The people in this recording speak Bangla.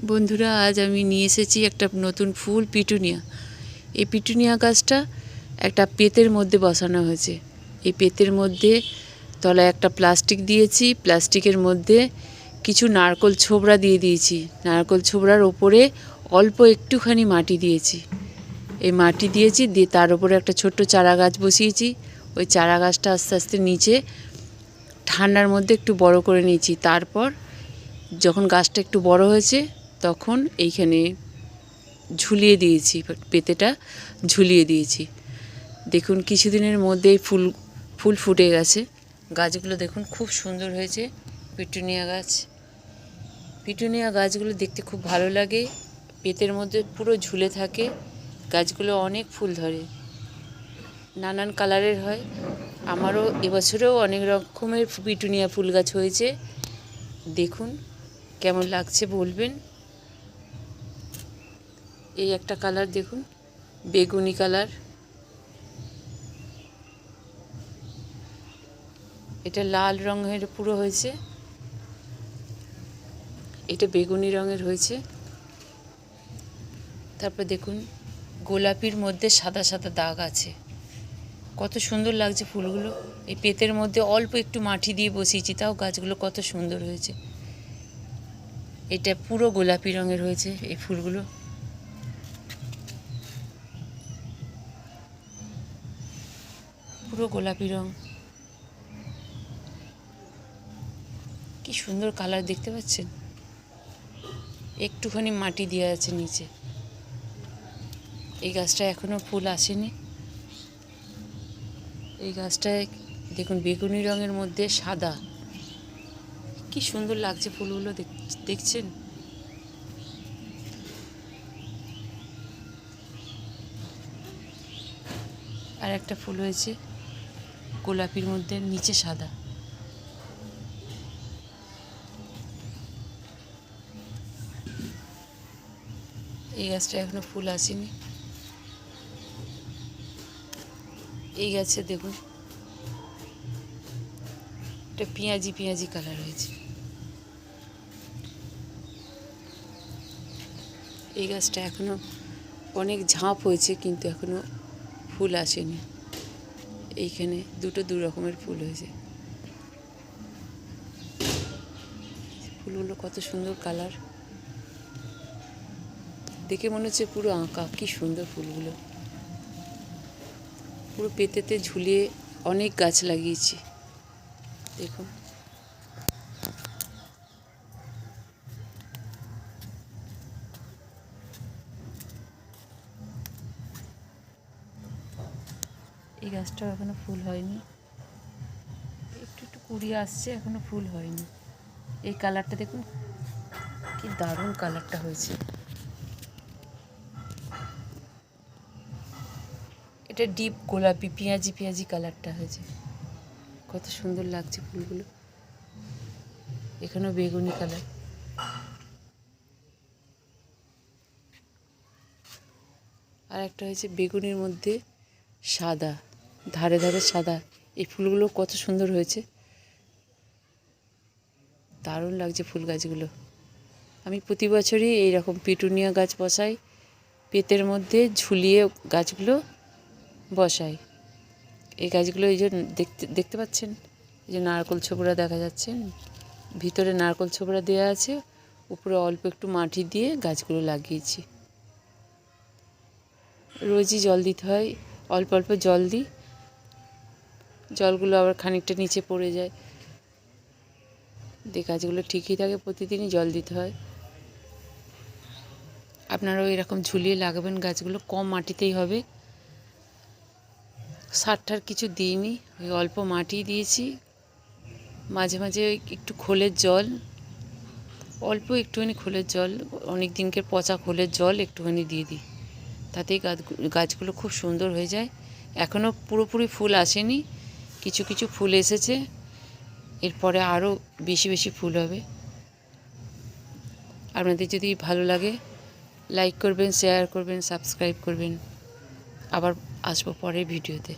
বন্ধুরা, আজ আমি নিয়ে এসেছি একটা নতুন ফুল পিটুনিয়া। এই পিটুনিয়া গাছটা একটা পেতের মধ্যে বসানো হয়েছে। এই পেতের মধ্যে তলায় একটা প্লাস্টিক দিয়েছি, প্লাস্টিকের মধ্যে কিছু নারকোল ছোবড়া দিয়ে দিয়েছি। নারকোল ছোবড়ার ওপরে অল্প একটুখানি মাটি দিয়েছি। এই মাটি দিয়েছি, দিয়ে তার উপরে একটা ছোট্ট চারা গাছ বসিয়েছি। ওই চারা গাছটা আস্তে আস্তে নিচে ঠান্ডার মধ্যে একটু বড় করে নিয়েছি। তারপর যখন গাছটা একটু বড় হয়েছে তখন এইখানে ঝুলিয়ে দিয়েছি, পেতেটা ঝুলিয়ে দিয়েছি। দেখুন কিছুদিনের মধ্যেই ফুল ফুটে গেছে। গাছগুলো দেখুন খুব সুন্দর হয়েছে। পিটুনিয়া গাছ, পিটুনিয়া গাছগুলো দেখতে খুব ভালো লাগে। পেতের মধ্যে পুরো ঝুলে থাকে। গাছগুলো অনেক ফুল ধরে, নানান কালারের হয়। আমারও এবছরেও অনেক রকমের পিটুনিয়া ফুল গাছ হয়েছে। দেখুন কেমন লাগছে বলবেন। এই একটা কালার দেখুন, বেগুনি কালার। এটা লাল রঙের পুরো হয়েছে, এটা বেগুনি রঙের হয়েছে। তারপর দেখুন গোলাপির মধ্যে সাদা সাদা দাগ আছে। কত সুন্দর লাগছে ফুলগুলো। এই পেতের মধ্যে অল্প একটু মাটি দিয়ে বসিয়েছি, তাও গাছগুলো কত সুন্দর হয়েছে। এটা পুরো গোলাপি রঙের হয়েছে এই ফুলগুলো। পুরো গোলাপি রং, কি সুন্দর কালার দেখতে পাচ্ছেন। একটুখানি মাটি দেওয়া আছে নিচে। এই গাছটা এখনো ফুল আসেনি। এই গাছটায় দেখুন বেগুনি রঙের মধ্যে সাদা, কি সুন্দর লাগছে ফুলগুলো দেখছেন। আর একটা ফুল হয়েছে গোলাপির মধ্যে নিচে সাদা। এই গাছটা এখনো ফুল আসেনি। এই গাছে দেখুন এটা পেঁয়াজি পেঁয়াজি কালার হয়েছে। এই গাছটা এখনো অনেক ঝাঁপ হয়েছে, কিন্তু এখনো ফুল আসেনি। এইখানে দু রকমের ফুল হয়েছে। ফুলগুলো কত সুন্দর কালার, দেখে মনে হচ্ছে পুরো আঁকা। কি সুন্দর ফুলগুলো, পুরো পেতেতে ঝুলিয়ে অনেক গাছ লাগিয়েছি। দেখুন এই গাছটাও এখনো ফুল হয়নি, একটু একটু কুড়ি আসছে, এখনো ফুল হয়নি। এই কালারটা দেখুন কি দারুণ কালারটা হয়েছে। এটা ডিপ গোলাপি পেঁয়াজি পেঁয়াজি কালারটা হয়েছে। কত সুন্দর লাগছে ফুলগুলো। এখানেও বেগুনি কালার। আর একটা হয়েছে বেগুনির মধ্যে সাদা, ধারে ধারে সাদা। এই ফুলগুলো কত সুন্দর হয়েছে, দারুণ লাগছে ফুল গাছগুলো। আমি প্রতি বছরই এইরকম পিটুনিয়া গাছ বসাই, পেতের মধ্যে ঝুলিয়ে গাছগুলো বসাই। এই গাছগুলো এই যে দেখতে পাচ্ছেন, এই যে নারকোল ছোবড়া দেখা যাচ্ছে, ভিতরে নারকোল ছোবড়া দেওয়া আছে, উপরে অল্প একটু মাটি দিয়ে গাছগুলো লাগিয়েছি। রোজই জল দিতে হয়, অল্প অল্প জল দিই। জলগুলো আবার খানিকটা নিচে পড়ে যায়, দিয়ে গাছগুলো ঠিকই থাকে। প্রতিদিনই জল দিতে হয়। আপনারাও এরকম ঝুলিয়ে লাগাবেন গাছগুলো, কম মাটিতেই হবে। সার টার কিছু দিইনি, ওই অল্প মাটি দিয়েছি। মাঝে মাঝে ওই একটু খোলের জল, অল্প একটুখানি খোলের জল, অনেক দিনকে পচা খোলের জল একটুখানি দিয়ে দিই, তাতেই গাছগুলো খুব সুন্দর হয়ে যায়। এখনও পুরোপুরি ফুল আসেনি, কিছু কিছু ফুল এসেছে, এরপরে আরও বেশি বেশি ফুল হবে। আপনাদের যদি ভালো লাগে লাইক করবেন, শেয়ার করবেন, সাবস্ক্রাইব করবেন। আবার আসবো পরের ভিডিওতে।